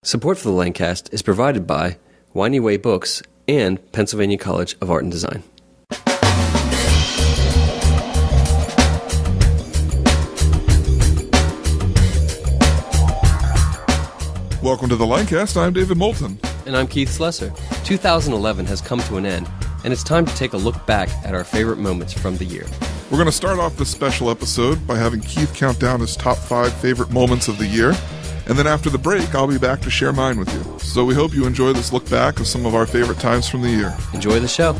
Support for the Lancast is provided by Winey Way Books and Pennsylvania College of Art and Design. Welcome to the Lancast. I'm David Moulton. And I'm Keith Slesser. 2011 has come to an end, and it's time to take a look back at our favorite moments from the year. We're going to start off this special episode by having Keith count down his top 5 favorite moments of the year. And then after the break, I'll be back to share mine with you. So we hope you enjoy this look back of some of our favorite times from the year. Enjoy the show.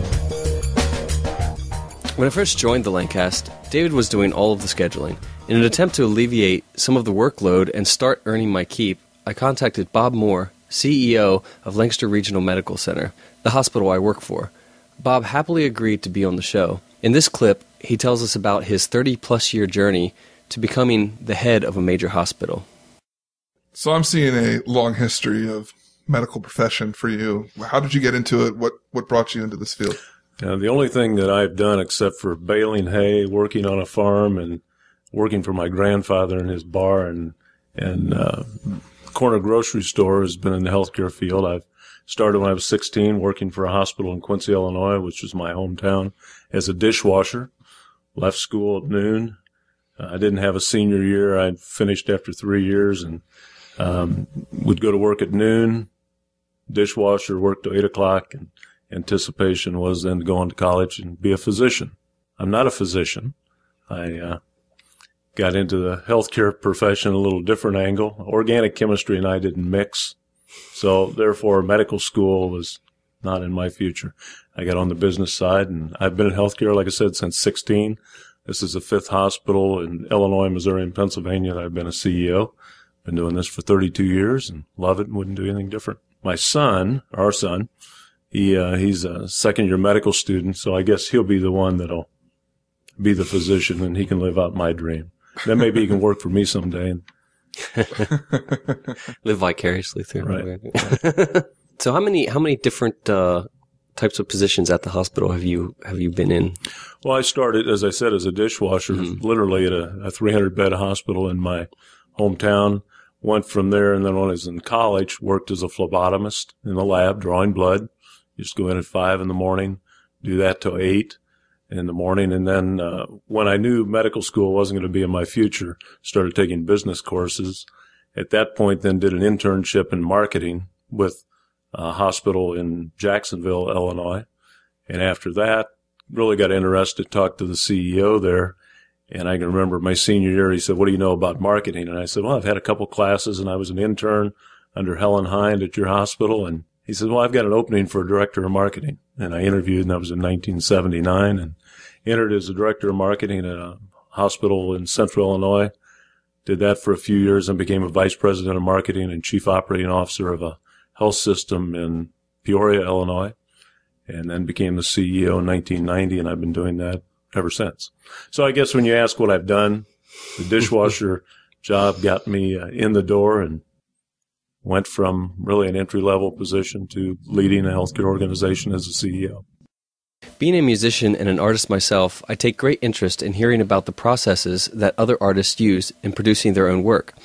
When I first joined the Lancast, David was doing all of the scheduling. In an attempt to alleviate some of the workload and start earning my keep, I contacted Bob Moore, CEO of Lancaster Regional Medical Center, the hospital I work for. Bob happily agreed to be on the show. In this clip, he tells us about his 30-plus year journey to becoming the head of a major hospital. So I'm seeing a long history of medical profession for you. How did you get into it? What brought you into this field? The only thing that I've done except for baling hay, working on a farm, and working for my grandfather in his bar and corner grocery store has been in the healthcare field. I've started when I was 16 working for a hospital in Quincy, Illinois, which was my hometown, as a dishwasher. Left school at noon. I didn't have a senior year. I finished after 3 years and would go to work at noon, dishwasher, work till 8 o'clock, and anticipation was then to go on to college and be a physician. I'm not a physician. I got into the healthcare profession a little different angle. Organic chemistry and I didn't mix, so therefore medical school was not in my future. I got on the business side, and I've been in healthcare, like I said, since 16. This is the 5th hospital in Illinois, Missouri, and Pennsylvania that I've been a CEO. Been doing this for 32 years and love it and wouldn't do anything different. My son, our son, he's a second-year medical student, so I guess he'll be the one that'll be the physician and he can live out my dream. Then maybe he can work for me someday. And live vicariously through right. So how many different types of positions at the hospital have you been in? Well, I started, as I said, as a dishwasher, literally at a 300-bed hospital in my hometown. Went from there, and then when I was in college, worked as a phlebotomist in the lab, drawing blood. Used to go in at 5 in the morning, do that till 8 in the morning. And then when I knew medical school wasn't going to be in my future, started taking business courses. At that point, then did an internship in marketing with a hospital in Jacksonville, Illinois. And after that, really got interested, talked to the CEO there. And I can remember my senior year, he said, "What do you know about marketing?" And I said, "Well, I've had a couple classes, and I was an intern under Helen Hind at your hospital." And he said, "Well, I've got an opening for a director of marketing." And I interviewed, and that was in 1979, and entered as a director of marketing at a hospital in central Illinois. Did that for a few years and became a vice president of marketing and chief operating officer of a health system in Peoria, Illinois, and then became the CEO in 1990, and I've been doing that ever since. So I guess when you ask what I've done, the dishwasher job got me in the door and went from really an entry-level position to leading a healthcare organization as a CEO. Being a musician and an artist myself, I take great interest in hearing about the processes that other artists use in producing their own work.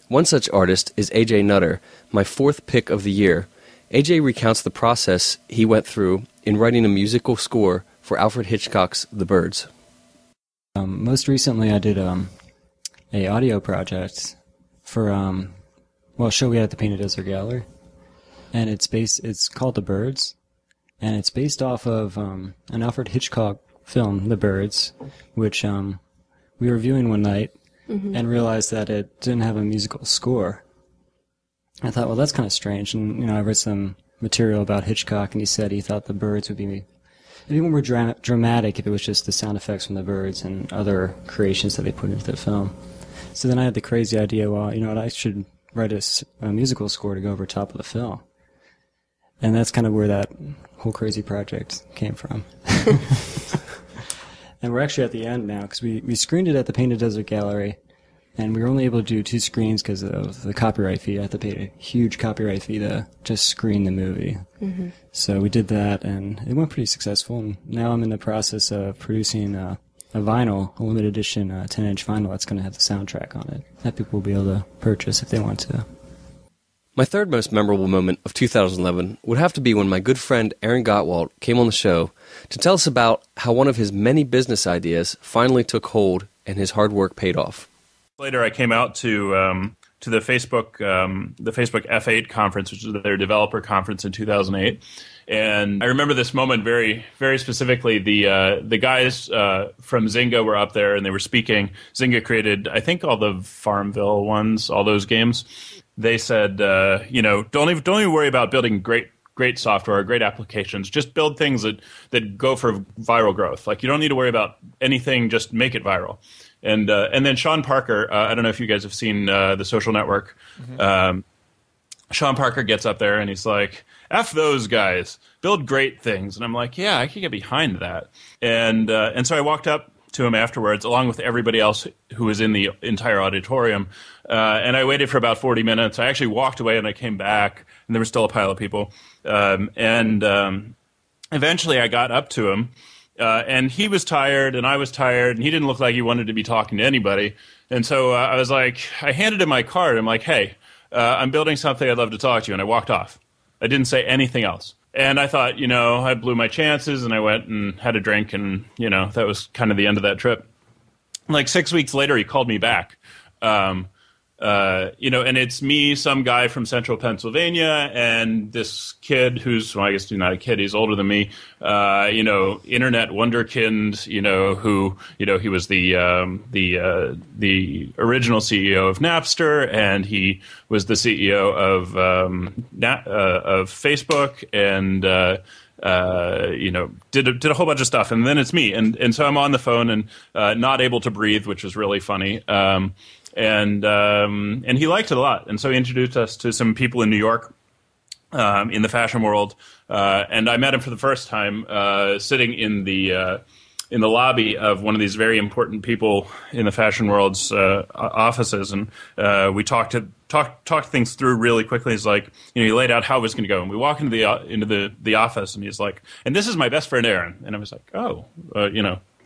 One such artist is AJ Nutter, my 4th pick of the year. AJ recounts the process he went through in writing a musical score for Alfred Hitchcock's The Birds. Most recently, I did a audio project for a show we had at the Painted Desert Gallery, and it's called The Birds, and it's based off of an Alfred Hitchcock film, The Birds, which we were viewing one night and realized that it didn't have a musical score. I thought, well, that's kind of strange, and I read some material about Hitchcock, and he said he thought The Birds would be even more dramatic if it was just the sound effects from the birds and other creations that they put into the film. So then I had the crazy idea, well, you know what, I should write a musical score to go over top of the film. And that's kind of where that whole crazy project came from. And we're actually at the end now, because we screened it at the Painted Desert Gallery, and we were only able to do 2 screens because of the copyright fee. I had to pay a huge copyright fee to just screen the movie. So we did that, and it went pretty successful. And now I'm in the process of producing a vinyl, a limited edition 10-inch vinyl that's going to have the soundtrack on it that people will be able to purchase if they want to. My third most memorable moment of 2011 would have to be when my good friend Aaron Gottwald came on the show to tell us about how one of his many business ideas finally took hold and his hard work paid off. Later, I came out to the Facebook F8 conference, which is their developer conference in 2008. And I remember this moment very, very specifically. The guys from Zynga were up there and they were speaking. Zynga created, I think, all the Farmville ones, all those games. They said, don't even worry about building great software or great applications. Just build things that go for viral growth. Like, you don't need to worry about anything. Just make it viral. And then Sean Parker, I don't know if you guys have seen The Social Network. Mm-hmm. Sean Parker gets up there and he's like, F those guys, build great things. And I'm like, yeah, I can get behind that. And so I walked up to him afterwards, along with everybody else who was in the entire auditorium. And I waited for about 40 minutes. I actually walked away and I came back, and there was still a pile of people. Eventually I got up to him, and he was tired and I was tired, and he didn't look like he wanted to be talking to anybody. And so I was like, I handed him my card. I'm like, hey, I'm building something. I'd love to talk to you. And I walked off. I didn't say anything else. And I thought, I blew my chances, and I went and had a drink, and, that was kind of the end of that trip. Like 6 weeks later, he called me back. And it's me, some guy from central Pennsylvania, and this kid who's, well, I guess he's not a kid, he's older than me, internet wonderkind, who, he was the original CEO of Napster, and he was the CEO of Facebook, and, did a whole bunch of stuff. And then it's me. And so I'm on the phone and not able to breathe, which was really funny. And he liked it a lot. And so he introduced us to some people in New York, in the fashion world. And I met him for the first time, sitting in the lobby of one of these very important people in the fashion world's offices. And we talked things through really quickly. He's like, he laid out how it was going to go. And we walk into the office, and he's like, and this is my best friend Aaron. And I was like, oh,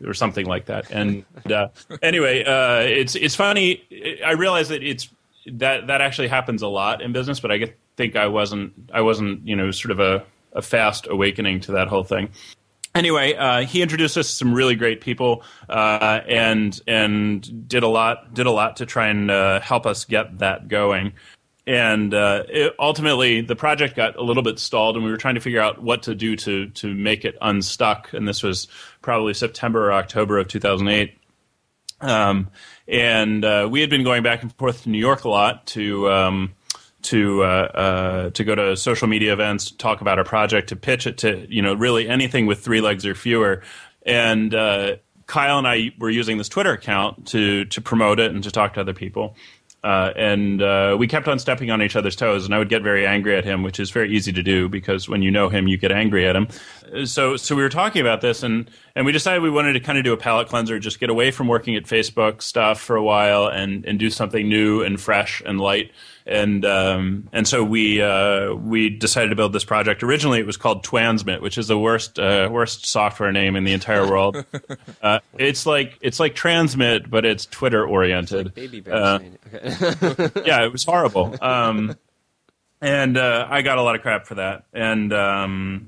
or something like that. And anyway, it's funny. I realize that that actually happens a lot in business, but I think I wasn't sort of a fast awakening to that whole thing. Anyway, he introduced us to some really great people, and did a lot to try and help us get that going. And ultimately, the project got a little bit stalled, and we were trying to figure out what to do to make it unstuck. And this was probably September or October of 2008. We had been going back and forth to New York a lot to go to social media events, to talk about our project, to pitch it to really anything with 3 legs or fewer. And Kyle and I were using this Twitter account to promote it and to talk to other people. We kept on stepping on each other's toes, and I would get very angry at him, which is very easy to do because when you know him, you get angry at him. So we were talking about this, and we decided we wanted to kind of do a palate cleanser, just get away from working at Facebook stuff for a while and do something new and fresh and light. And so we decided to build this project. Originally, it was called Twansmit, which is the worst software name in the entire world. It's like Transmit, but it's Twitter oriented. Like baby bears. Okay. Yeah, it was horrible. And I got a lot of crap for that. And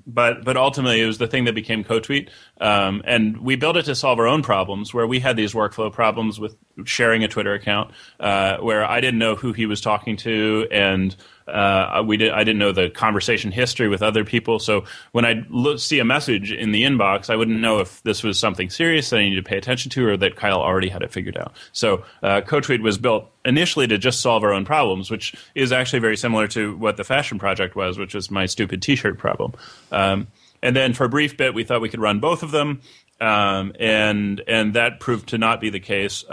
but ultimately, it was the thing that became CoTweet. And we built it to solve our own problems, where we had these workflow problems with sharing a Twitter account, where I didn't know who he was talking to, and I didn't know the conversation history with other people. So when I see a message in the inbox, I wouldn't know if this was something serious that I needed to pay attention to, or that Kyle already had it figured out. So CoTweet was built initially to just solve our own problems, which is actually very similar to what the fashion project was, which was my stupid T-shirt problem. And then for a brief bit, we thought we could run both of them, and that proved to not be the case.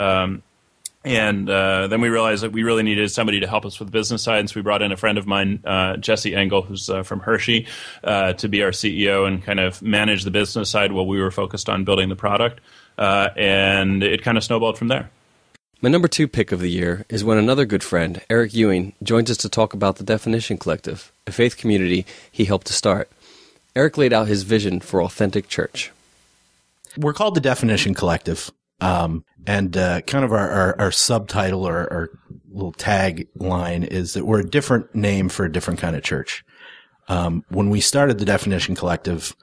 And then we realized that we really needed somebody to help us with the business side, and so we brought in a friend of mine, Jesse Engel, who's from Hershey, to be our CEO and kind of manage the business side while we were focused on building the product. And it kind of snowballed from there. My number 2 pick of the year is when another good friend, Eric Ewing, joins us to talk about the Definition Collective, a faith community he helped to start. Eric laid out his vision for authentic church. We're called the Definition Collective. And kind of our subtitle or little tagline is that we're a different name for a different kind of church. When we started the Definition Collective,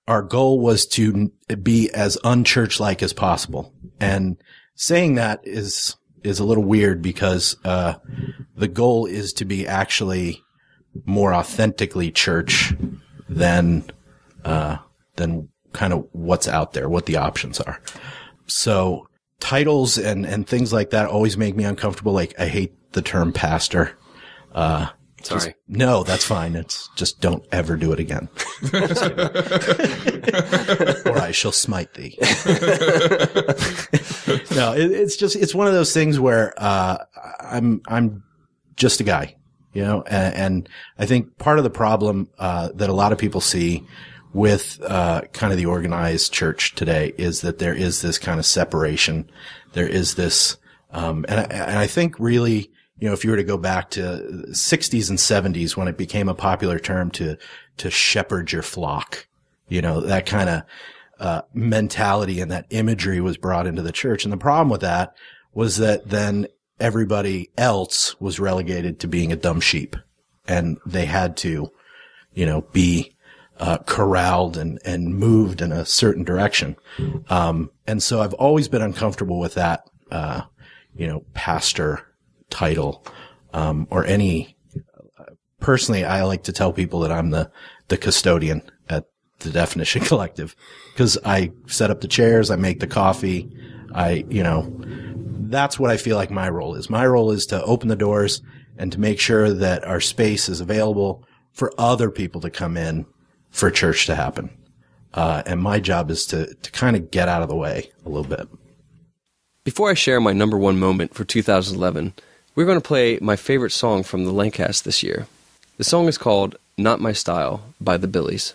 our goal was to be as unchurch-like as possible. And saying that is a little weird because, the goal is to be actually more authentically church than kind of what's out there, what the options are. So titles and things like that always make me uncomfortable. Like, I hate the term pastor. Sorry. No, that's fine. It's just don't ever do it again. Or I shall smite thee. No, it's one of those things where, I'm just a guy, you know, and I think part of the problem, that a lot of people see with, kind of the organized church today is that there is this kind of separation. There is this, and I think really, you know, if you were to go back to the 60s and 70s when it became a popular term to shepherd your flock, you know, that kind of, mentality and that imagery was brought into the church. And the problem with that was that then everybody else was relegated to being a dumb sheep, and they had to, you know, be, corralled and moved in a certain direction. And so I've always been uncomfortable with that, you know, pastor title, or any, personally, I like to tell people that I'm the custodian at the Definition Collective, because I set up the chairs, I make the coffee, that's what I feel like my role is. My role is to open the doors and to make sure that our space is available for other people to come in for church to happen. And my job is to kind of get out of the way a little bit. Before I share my number one moment for 2011, we're going to play my favorite song from the Lancast this year. The song is called Not My Style by the Billies.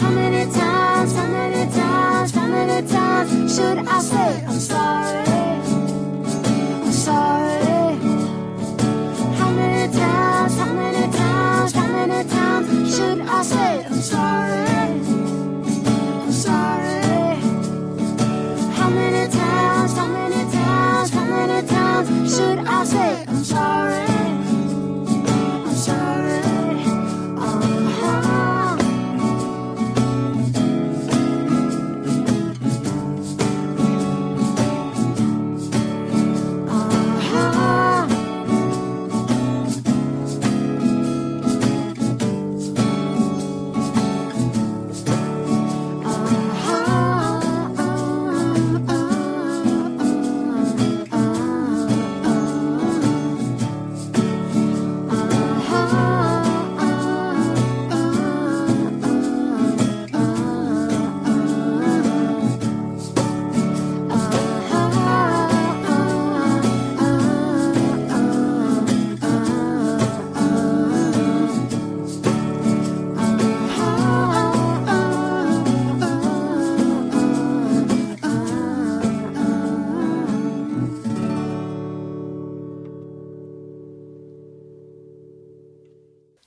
How many times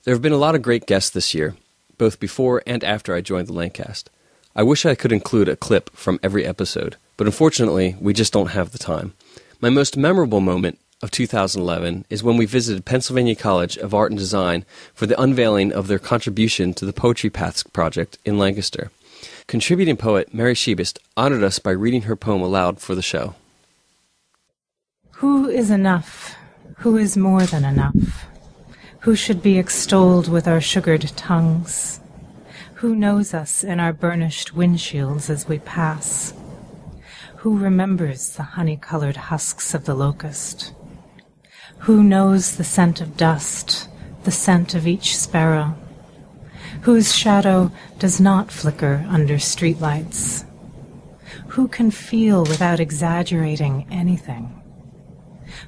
There have been a lot of great guests this year, both before and after I joined the Lancast. I wish I could include a clip from every episode, but unfortunately, we just don't have the time. My most memorable moment of 2011 is when we visited Pennsylvania College of Art and Design for the unveiling of their contribution to the Poetry Paths project in Lancaster. Contributing poet Mary Shebist honored us by reading her poem aloud for the show. Who is enough? Who is more than enough? Who should be extolled with our sugared tongues? Who knows us in our burnished windshields as we pass? Who remembers the honey-colored husks of the locust? Who knows the scent of dust, the scent of each sparrow? Whose shadow does not flicker under streetlights? Who can feel without exaggerating anything?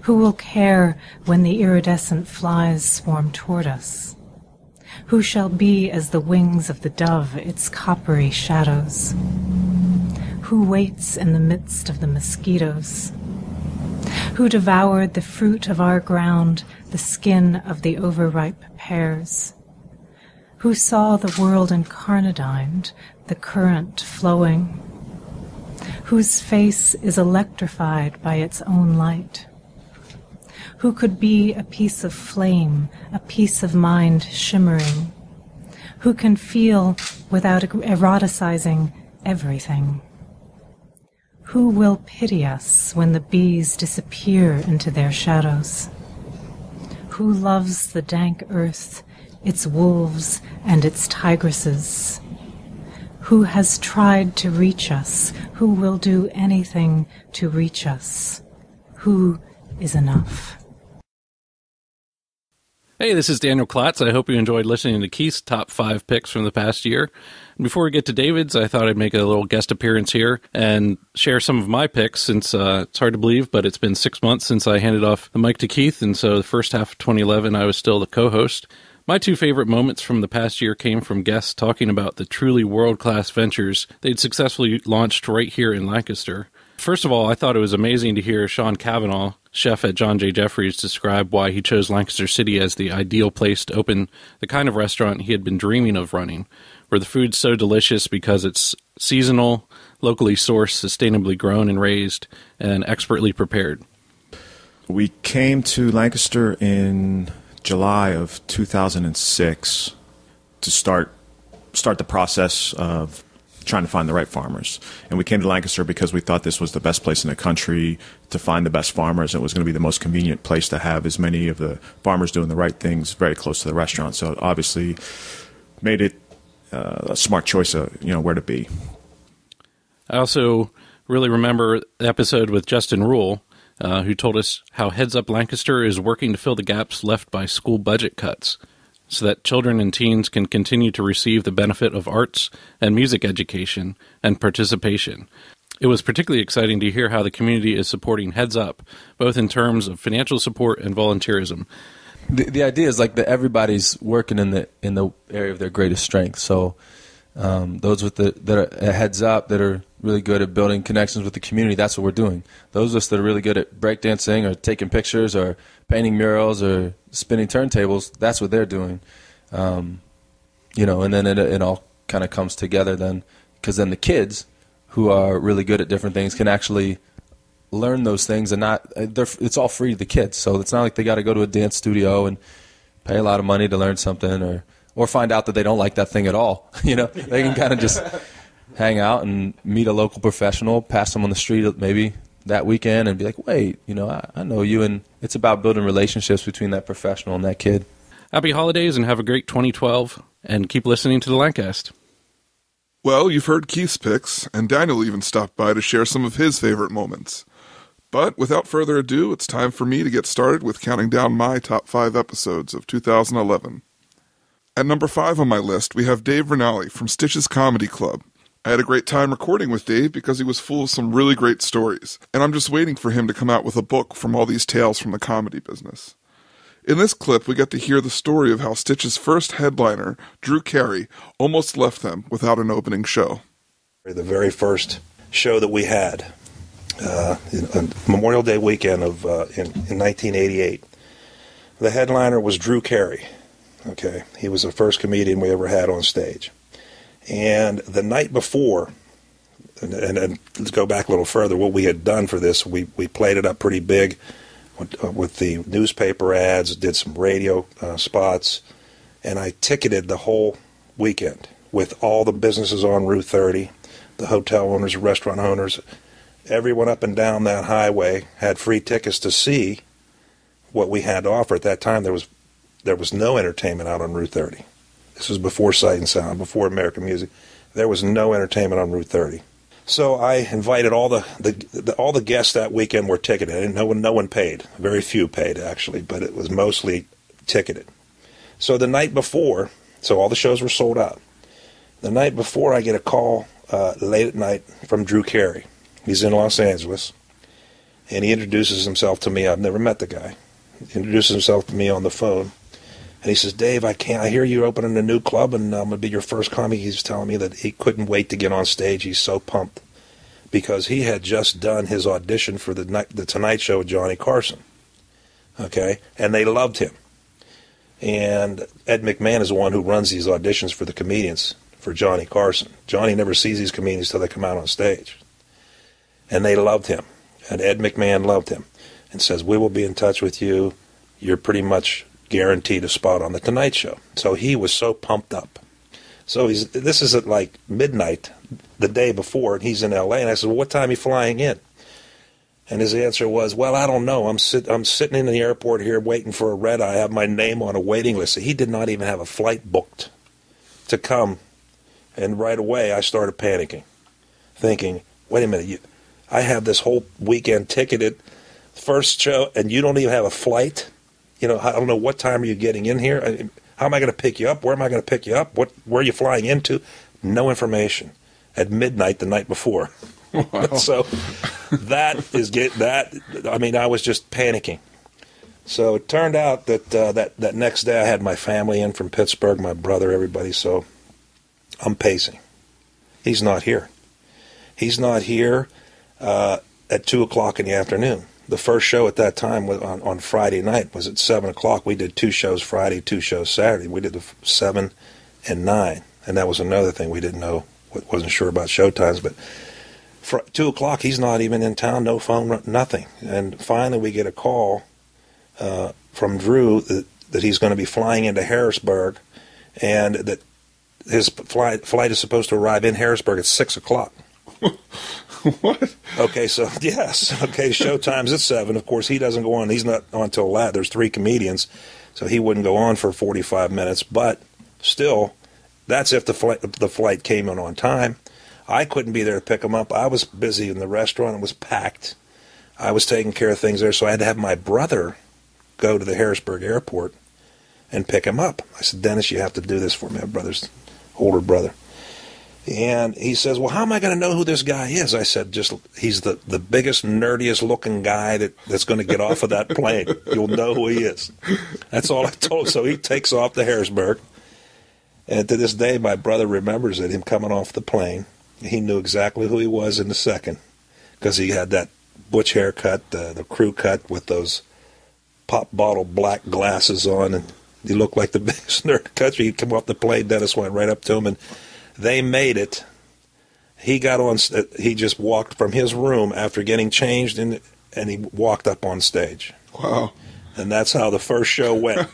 Who will care when the iridescent flies swarm toward us? Who shall be as the wings of the dove, its coppery shadows? Who waits in the midst of the mosquitoes? Who devoured the fruit of our ground, the skin of the overripe pears? Who saw the world incarnadined, the current flowing? Whose face is electrified by its own light? Who could be a piece of flame, a piece of mind shimmering? Who can feel without eroticizing everything? Who will pity us when the bees disappear into their shadows? Who loves the dank earth, its wolves and its tigresses? Who has tried to reach us? Who will do anything to reach us? Who is enough? Hey, this is Daniel Klotz. I hope you enjoyed listening to Keith's top 5 picks from the past year. Before we get to David's, I thought I'd make a little guest appearance here and share some of my picks since it's hard to believe, but it's been 6 months since I handed off the mic to Keith, and so the first half of 2011 I was still the co-host. My 2 favorite moments from the past year came from guests talking about the truly world-class ventures they'd successfully launched right here in Lancaster. First of all, I thought it was amazing to hear Sean Cavanaugh, chef at John J. Jeffrey's, describe why he chose Lancaster City as the ideal place to open the kind of restaurant he had been dreaming of running, where the food's so delicious because it's seasonal, locally sourced, sustainably grown and raised, and expertly prepared. We came to Lancaster in July of 2006 to start the process of trying to find the right farmers. And we came to Lancaster because we thought this was the best place in the country to find the best farmers. It was going to be the most convenient place to have as many of the farmers doing the right things very close to the restaurant. So it obviously made it a smart choice of where to be. I also really remember the episode with Justin Rule, who told us how Heads Up Lancaster is working to fill the gaps left by school budget cuts, so that children and teens can continue to receive the benefit of arts and music education and participation. It was particularly exciting to hear how the community is supporting Heads Up, both in terms of financial support and volunteerism. The idea is that everybody's working in the area of their greatest strength. So those that are at Heads Up that are really good at building connections with the community, that's what we're doing. Those of us that are really good at breakdancing or taking pictures or painting murals or spinning turntables, that's what they're doing. And then it all kind of comes together then, because then the kids who are really good at different things can actually learn those things, and it's all free to the kids. So it's not like they got to go to a dance studio and pay a lot of money to learn something or find out that they don't like that thing at all. They can kind of just hang out and meet a local professional, pass them on the street maybe that weekend and be like, wait, I know you. And it's about building relationships between that professional and that kid. Happy holidays and have a great 2012, and keep listening to the Lancast. Well, you've heard Keith's picks, and Daniel even stopped by to share some of his favorite moments. But without further ado, it's time for me to get started with counting down my top 5 episodes of 2011. At number 5 on my list, we have Dave Rinaldi from Stitch's Comedy Club. I had a great time recording with Dave because he was full of some really great stories, and I'm just waiting for him to come out with a book from all these tales from the comedy business. In this clip, we get to hear the story of how Stitch's first headliner, Drew Carey, almost left them without an opening show. The very first show that we had, on Memorial Day weekend in 1988, the headliner was Drew Carey. Okay, he was the first comedian we ever had on stage. And the night before, and let's go back a little further, what we had done for this, we played it up pretty big with the newspaper ads, did some radio spots, and I ticketed the whole weekend with all the businesses on Route 30, the hotel owners, restaurant owners, everyone up and down that highway had free tickets to see what we had to offer. At that time, there was no entertainment out on Route 30. This was before Sight and Sound, before American Music. There was no entertainment on Route 30. So I invited all the guests that weekend were ticketed. And no one paid. Very few paid, actually, but it was mostly ticketed. So the night before, so all the shows were sold out. The night before, I get a call late at night from Drew Carey. He's in Los Angeles, and he introduces himself to me. I've never met the guy. He introduces himself to me on the phone, and he says, "Dave, I hear you're opening a new club, and I'm going to be your first comic." He's telling me that he couldn't wait to get on stage. He's so pumped because he had just done his audition for the Tonight Show with Johnny Carson. Okay, and they loved him. And Ed McMahon is the one who runs these auditions for the comedians for Johnny Carson. Johnny never sees these comedians till they come out on stage. And they loved him. And Ed McMahon loved him and says, "We will be in touch with you. You're pretty much guaranteed a spot on the Tonight Show." So he was so pumped up. So this is at like midnight the day before, and he's in L.A. And I said, "Well, what time are you flying in?" And his answer was, "Well, I don't know. I'm sitting in the airport here waiting for a red eye. I have my name on a waiting list." So he did not even have a flight booked to come. And right away I started panicking, thinking, wait a minute, I have this whole weekend ticketed, first show, and you don't even have a flight? I don't know, what time are you getting in here? How am I going to pick you up? Where am I going to pick you up? Where are you flying into? No information. At midnight the night before. Wow. So I was just panicking. So it turned out that that next day I had my family in from Pittsburgh, my brother, everybody, so I'm pacing. He's not here. He's not here at 2 o'clock in the afternoon. The first show at that time was on Friday night was at 7 o'clock. We did 2 shows Friday, 2 shows Saturday. We did the 7 and 9, and that was another thing we didn't know, wasn't sure about show times. But 2 o'clock, he's not even in town, no phone, nothing. And finally we get a call from Drew that he's going to be flying into Harrisburg, and that his flight is supposed to arrive in Harrisburg at 6 o'clock. What? Okay, so, yes. Okay, show time's at 7. Of course, he doesn't go on. He's not on till late. There's 3 comedians, so he wouldn't go on for 45 minutes. But still, that's if the flight came in on time. I couldn't be there to pick him up. I was busy in the restaurant. It was packed. I was taking care of things there, so I had to have my brother go to the Harrisburg airport and pick him up. I said, "Dennis, you have to do this for me." My brother's older brother. And he says, "Well, how am I going to know who this guy is?" I said, he's the biggest, nerdiest looking guy that's going to get off of that plane. You'll know who he is. That's all I told him. So he takes off to Harrisburg. And to this day, my brother remembers it, him coming off the plane. He knew exactly who he was in a second because he had that butch haircut, the crew cut with those pop bottle black glasses on, and he looked like the biggest nerd in the country. He'd come off the plane. Dennis went right up to him, and they made it. He got on. He just walked from his room after getting changed, and he walked up on stage. Wow. And that's how the first show went.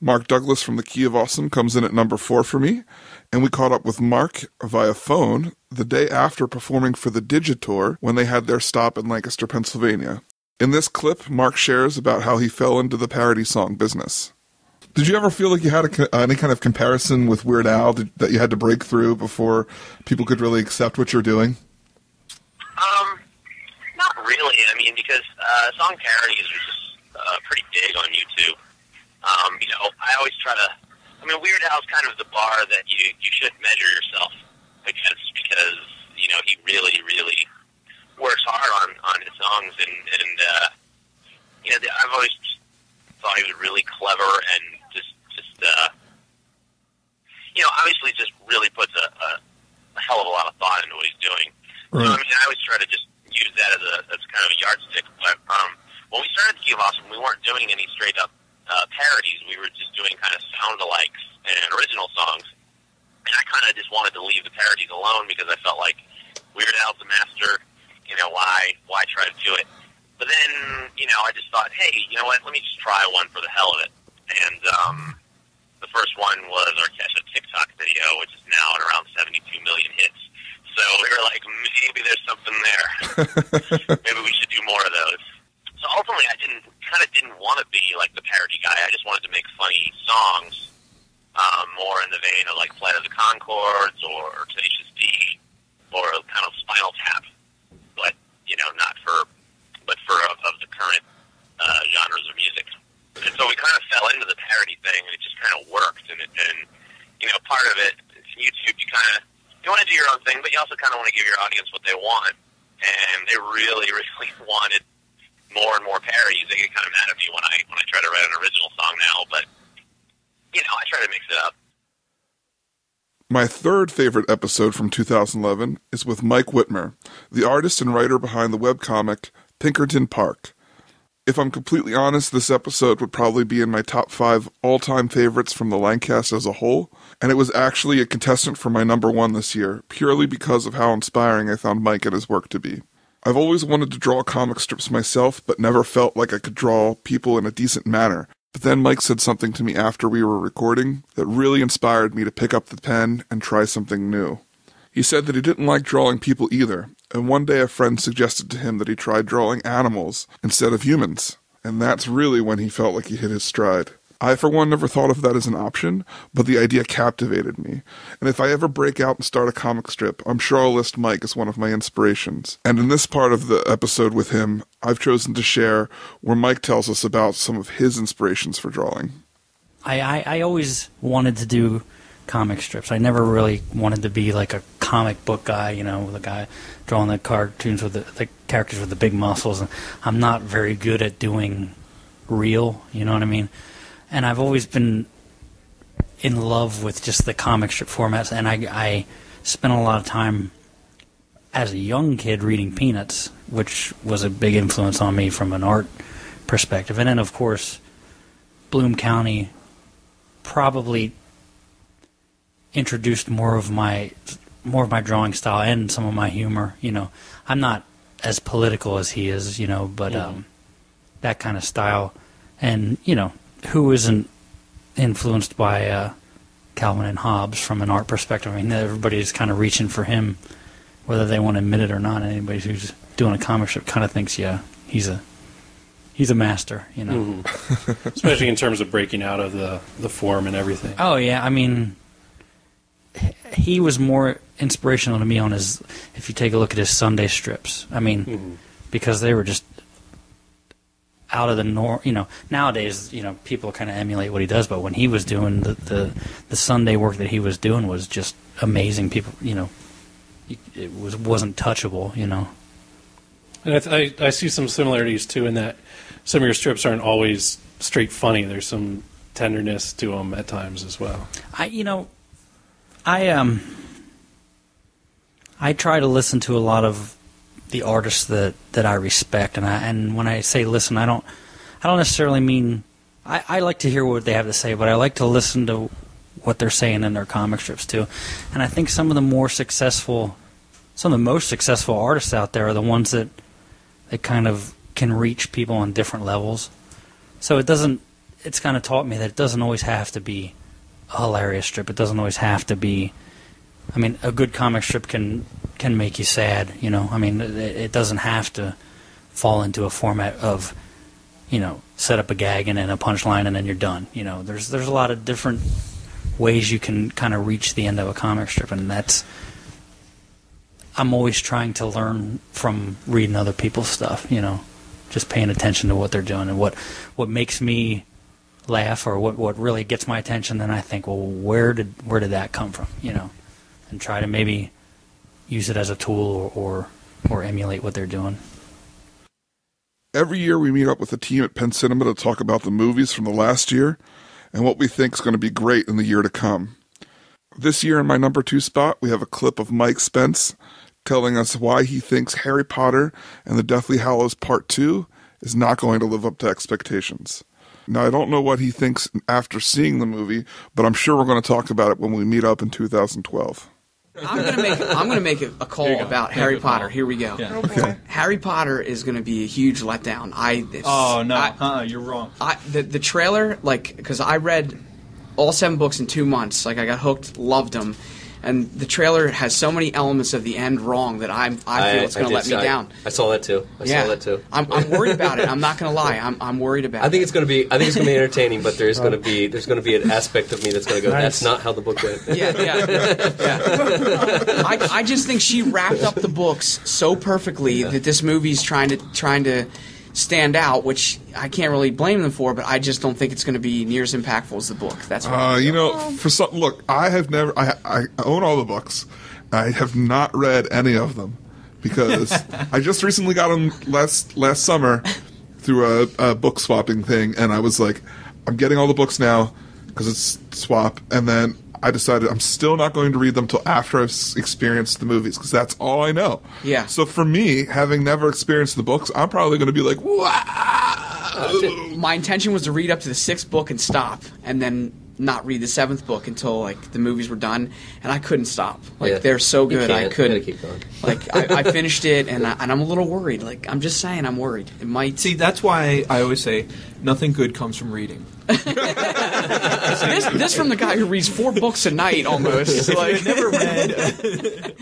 Mark Douglas from the Key of Awesome comes in at number 4 for me, and we caught up with Mark via phone the day after performing for the Digitour when they had their stop in Lancaster, Pennsylvania. In this clip, Mark shares about how he fell into the parody song business. Did you ever feel like you had any kind of comparison with Weird Al that you had to break through before people could really accept what you're doing? Not really. I mean, because song parodies are just pretty big on YouTube. I always try to. I mean, Weird Al's kind of the bar that you should measure yourself against because he really, really works hard on his songs, and I've always thought he was really clever and just obviously just really puts a hell of a lot of thought into what he's doing. Right. So I mean, I always try to just use that as kind of a yardstick. But when we started the Key of Awesome, we weren't doing any straight up parodies. We we were just doing kind of sound-alikes and original songs. And I kind of just wanted to leave the parodies alone because I felt like Weird Al's the master, why try to do it? But then, I just thought, hey, you know what, let me just try one for the hell of it. And the first one was our Kesha TikTok video, which is now at around 72 million hits. So we were like, maybe there's something there. Maybe we should do more of those. So ultimately, I didn't want to be like the parody guy. I just wanted to make funny songs, more in the vein of like Flight of the Conchords or Tenacious D or kind of Spinal Tap, but of the current genres of music. And so we kind of fell into the parody thing, and it just kind of worked. And part of it, it's YouTube. You want to do your own thing, but you also kind of want to give your audience what they want. And they really, really wanted more and more parodies. They get kind of mad at me when I try to write an original song now, but I try to mix it up. My third favorite episode from 2011 is with Mike Whitmer, the artist and writer behind the webcomic Pinkerton Park. If I'm completely honest, this episode would probably be in my top 5 all-time favorites from the Lancast as a whole, and it was actually a contestant for my number 1 this year, purely because of how inspiring I found Mike and his work to be. I've always wanted to draw comic strips myself, but never felt like I could draw people in a decent manner. But then Mike said something to me after we were recording that really inspired me to pick up the pen and try something new. He said that he didn't like drawing people either, and one day a friend suggested to him that he try drawing animals instead of humans, and that's really when he felt like he hit his stride. I, for one, never thought of that as an option, but the idea captivated me, and if I ever break out and start a comic strip, I'm sure I'll list Mike as one of my inspirations. And in this part of the episode with him, I've chosen to share where Mike tells us about some of his inspirations for drawing. I always wanted to do comic strips. I never really wanted to be like a comic book guy, with a guy drawing the cartoons with the characters with the big muscles. And I'm not very good at doing real, you know what I mean? And I've always been in love with just the comic strip formats, and I spent a lot of time as a young kid reading Peanuts, which was a big influence on me from an art perspective. And then, of course, Bloom County probably introduced more of my drawing style and some of my humor. I'm not as political as he is, but that kind of style. And, who isn't influenced by Calvin and Hobbes from an art perspective? I mean, everybody's kind of reaching for him, whether they want to admit it or not. Anybody who's doing a comic strip kind of thinks, yeah, he's a master, Mm-hmm. Especially in terms of breaking out of the form and everything. Oh, yeah. I mean, he was more inspirational to me on his, if you take a look at his Sunday strips. I mean, because they were just out of the norm. Nowadays, people kind of emulate what he does, but when he was doing the Sunday work that he was doing was just amazing. People, it wasn't touchable, And I see some similarities too in that some of your strips aren't always straight funny. There's some tenderness to them at times as well. I try to listen to a lot of the artists that I respect, and when I say listen, I don't necessarily mean I like to hear what they have to say, but I like to listen to what they're saying in their comic strips too. And I think some of the most successful artists out there are the ones that kind of can reach people on different levels. So it's kind of taught me that it doesn't always have to be a hilarious strip. It doesn't always have to be. I mean, a good comic strip can make you sad, I mean, it doesn't have to fall into a format of, set up a gag and then a punchline and then you're done. There's a lot of different ways you can kind of reach the end of a comic strip, and I'm always trying to learn from reading other people's stuff, just paying attention to what they're doing and what makes me laugh or what really gets my attention. Then I think, well, where did that come from, and try to maybe use it as a tool or emulate what they're doing. Every year we meet up with a team at Penn Cinema to talk about the movies from the last year and what we think is going to be great in the year to come. This year in my number 2 spot, we have a clip of Mike Spence telling us why he thinks Harry Potter and the Deathly Hallows Part 2 is not going to live up to expectations. Now, I don't know what he thinks after seeing the movie, but I'm sure we're going to talk about it when we meet up in 2012. I'm gonna make a call about Harry Potter. Here we go. Yeah. Okay. Harry Potter is gonna be a huge letdown. You're wrong. The trailer, because I read all 7 books in 2 months. Like, I got hooked, loved them. And the trailer has so many elements of the end wrong that I feel it's going to let me down. I saw that too. I saw that too. I'm worried about it. I'm not going to lie. I'm worried about it. I think it's going to be entertaining, but there's going to be an aspect of me that's going to go, that's not how the book went. Yeah. I just think she wrapped up the books so perfectly that this movie's trying to stand out, which I can't really blame them for, but I just don't think it's going to be near as impactful as the book. That's what look, I have never. I own all the books. I have not read any of them because I just recently got them last summer through a book swapping thing, and I was like, I'm getting all the books now because it's swap, and then I decided I'm still not going to read them till after I've experienced the movies because that's all I know. Yeah. So for me, having never experienced the books, I'm probably going to be like, wow. My intention was to read up to the 6th book and stop, and then not read the 7th book until the movies were done, and I couldn't stop. They're so good, I couldn't. Keep going. I finished it, and I'm a little worried. I'm just saying, I'm worried. It might. See, that's why I always say nothing good comes from reading. This from the guy who reads 4 books a night almost. Never read.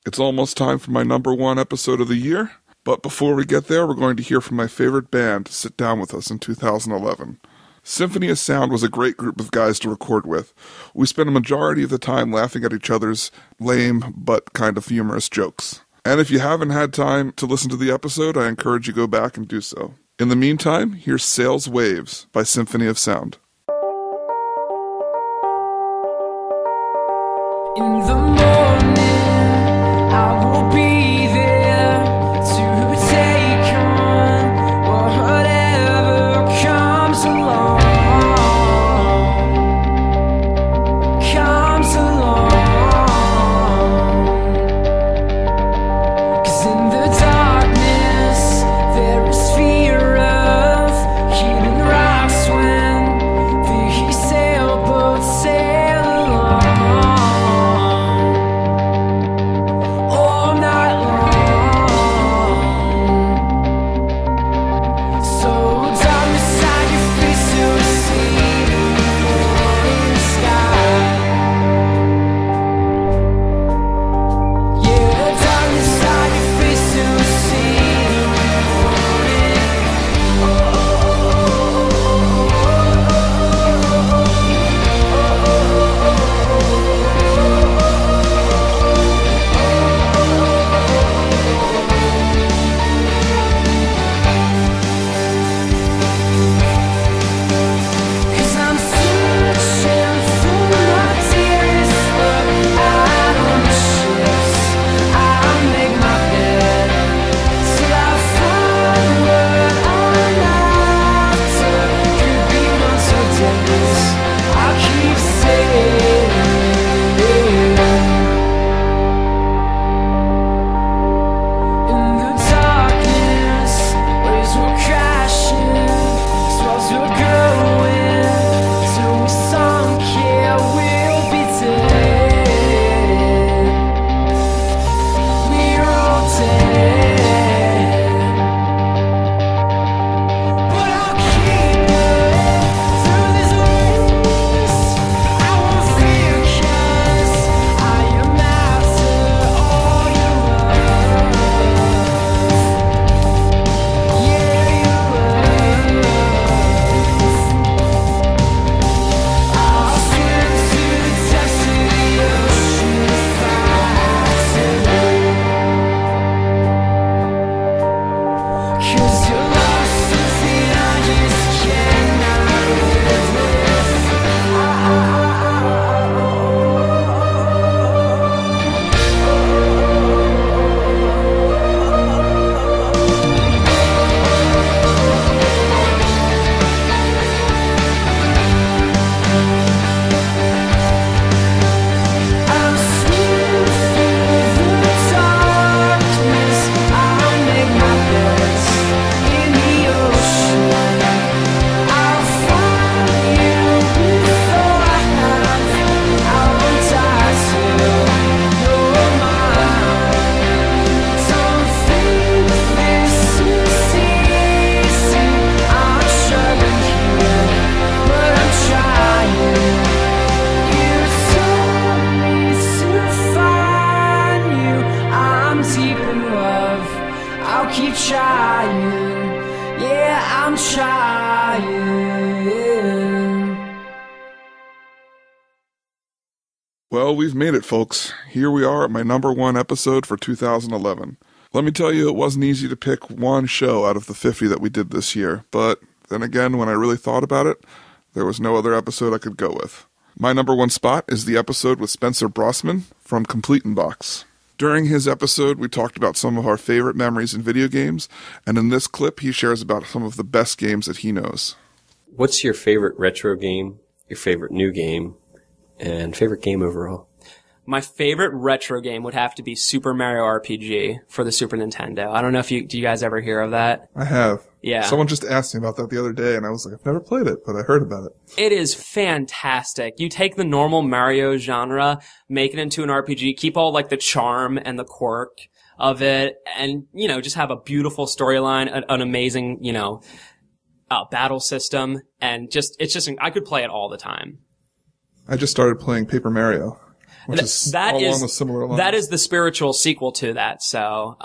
It's almost time for my number 1 episode of the year, but before we get there, we're going to hear from my favorite band to sit down with us in 2011. Symphony of Sound was a great group of guys to record with. We spent a majority of the time laughing at each other's lame but kind of humorous jokes. And if you haven't had time to listen to the episode, I encourage you to go back and do so. In the meantime, here's Sails Waves by Symphony of Sound. In the morning, I will be there to take on whatever comes along. Comes along. 'Cause in the darkness, there is fear of hitting rocks when the sailboats sail along. trying. Yeah, I'm trying. Well, we've made it, folks. Here we are at my number 1 episode for 2011. Let me tell you, it wasn't easy to pick one show out of the 50 that we did this year, but then again, when I really thought about it, there was no other episode I could go with. My number 1 spot is the episode with Spencer Brossman from Complete in Box. During his episode, we talked about some of our favorite memories in video games, and in this clip, he shares about some of the best games that he knows. What's your favorite retro game, your favorite new game, and favorite game overall? My favorite retro game would have to be Super Mario RPG for the Super Nintendo. I don't know if do you guys ever hear of that? I have. Yeah. Someone just asked me about that the other day, and I was like, I've never played it, but I heard about it. It is fantastic. You take the normal Mario genre, make it into an RPG, keep all like the charm and the quirk of it, and, you know, just have a beautiful storyline, an amazing, you know, battle system, and I could play it all the time. I just started playing Paper Mario, which is along the similar lines. That is the spiritual sequel to that, so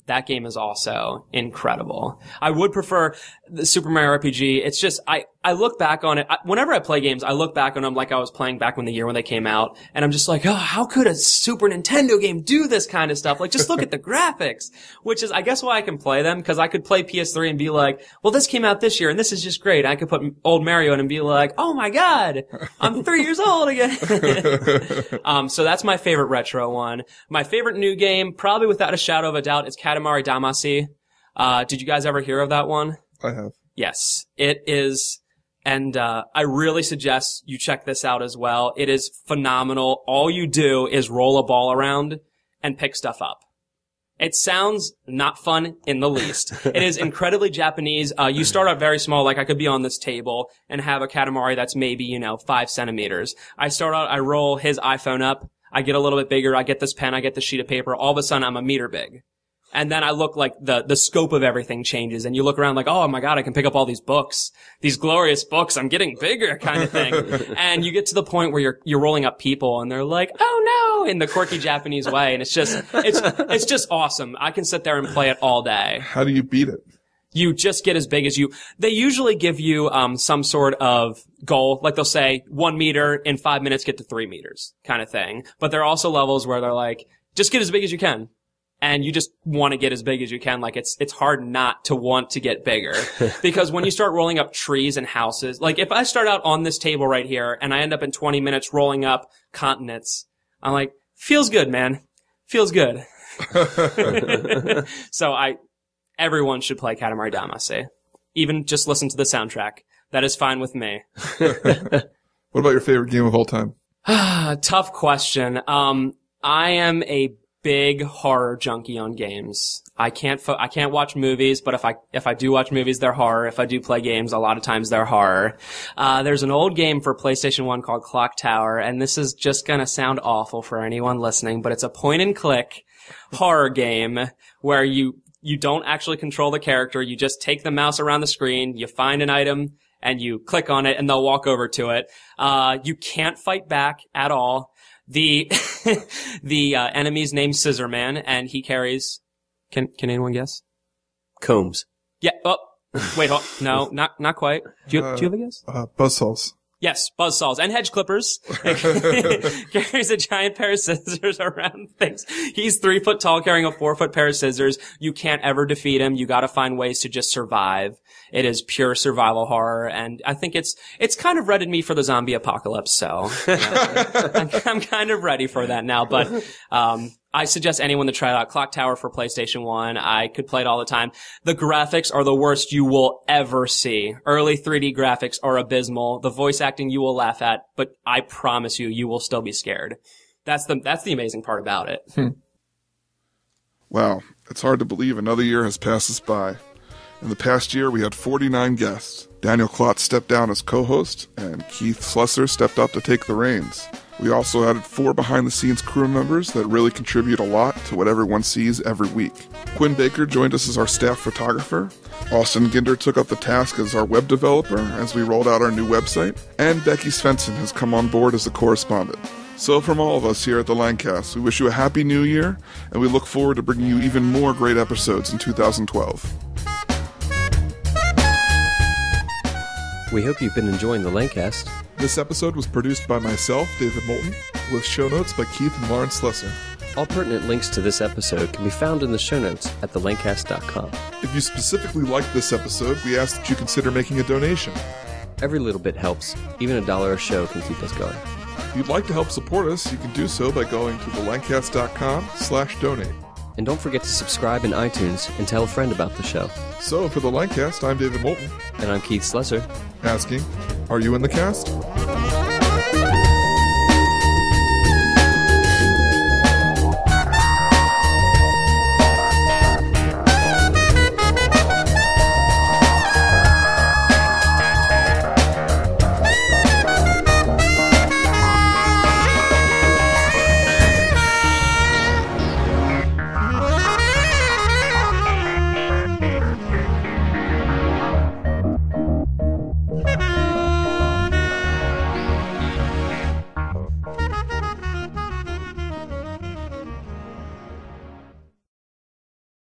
that game is also incredible. I would prefer the Super Mario RPG. It's just, I look back on it, whenever I play games, I look back on them like I was playing back when they came out, and I'm just like, oh, how could a Super Nintendo game do this kind of stuff? Like, just look at the graphics, which is, I guess, why I can play them, because I could play PS3 and be like, well, this came out this year, and this is just great. I could put old Mario in and be like, oh my god, I'm 3 years old again. So that's my favorite retro one. My favorite new game, probably without a shadow of a doubt, is Katamari Damacy. Did you guys ever hear of that one? I have. Yes, it is. And I really suggest you check this out as well. It is phenomenal. All you do is roll a ball around and pick stuff up. It sounds not fun in the least. It is incredibly Japanese. You start out very small, like I could be on this table and have a Katamari that's maybe, 5 centimeters. I start out, I roll his iPhone up, I get a little bit bigger, I get this pen, I get the sheet of paper, all of a sudden I'm a meter big. And then I look like the scope of everything changes, and you look around like, oh my god, I can pick up all these books, these glorious books, I'm getting bigger kind of thing. And you get to the point where you're rolling up people and they're like, oh no, in the quirky Japanese way, and it's just awesome. I can sit there and play it all day. How do you beat it? You just get as big as they usually give you some sort of goal, like they'll say 1 meter in 5 minutes, get to 3 meters kind of thing. But there are also levels where they're like, just get as big as you can. And you just want to get as big as you can. Like, it's hard not to want to get bigger. Because when you start rolling up trees and houses, like if I start out on this table right here and I end up in 20 minutes rolling up continents, I'm like, feels good, man. Feels good. So everyone should play Katamari Damacy. Even just listen to the soundtrack. That is fine with me. What about your favorite game of all time? Tough question. I am a big horror junkie on games. I can't watch movies, but if I do watch movies, they're horror. If I do play games, a lot of times they're horror. There's an old game for PlayStation 1 called Clock Tower, and this is just gonna sound awful for anyone listening, but it's a point and click horror game where you don't actually control the character. You just take the mouse around the screen, you find an item, and you click on it, and they'll walk over to it. You can't fight back at all. The enemy's named Scissorman, and he carries, can anyone guess? Combs. Yeah, oh, wait, no, not quite. Do you have a guess? Buzzsaws. Yes, buzzsaws and hedge clippers. Carries a giant pair of scissors around things. He's 3 foot tall, carrying a 4 foot pair of scissors. You can't ever defeat him. You gotta find ways to just survive. It is pure survival horror, and I think it's kind of readied me for the zombie apocalypse, so I'm kind of ready for that now, but I suggest anyone to try it out. Clock Tower for PlayStation 1. I could play it all the time. The graphics are the worst you will ever see. Early 3D graphics are abysmal. The voice acting you will laugh at, but I promise you will still be scared. That's the amazing part about it. Wow. It's hard to believe another year has passed us by. In the past year, we had 49 guests. Daniel Klotz stepped down as co-host, and Keith Slesser stepped up to take the reins. We also added 4 behind-the-scenes crew members that really contribute a lot to what everyone sees every week. Quinn Baker joined us as our staff photographer. Austin Ginder took up the task as our web developer as we rolled out our new website. And Becky Svensson has come on board as a correspondent. So from all of us here at the Lancast, we wish you a happy new year, and we look forward to bringing you even more great episodes in 2012. We hope you've been enjoying the Lancast. This episode was produced by myself, David Moulton, with show notes by Keith and Lauren Slesser. All pertinent links to this episode can be found in the show notes at thelancast.com. If you specifically liked this episode, we ask that you consider making a donation. Every little bit helps. Even $1 a show can keep us going. If you'd like to help support us, you can do so by going to thelancast.com/donate. And don't forget to subscribe in iTunes and tell a friend about the show. So, for the Lancast, I'm David Moulton. And I'm Keith Slesser. Asking, are you in the cast?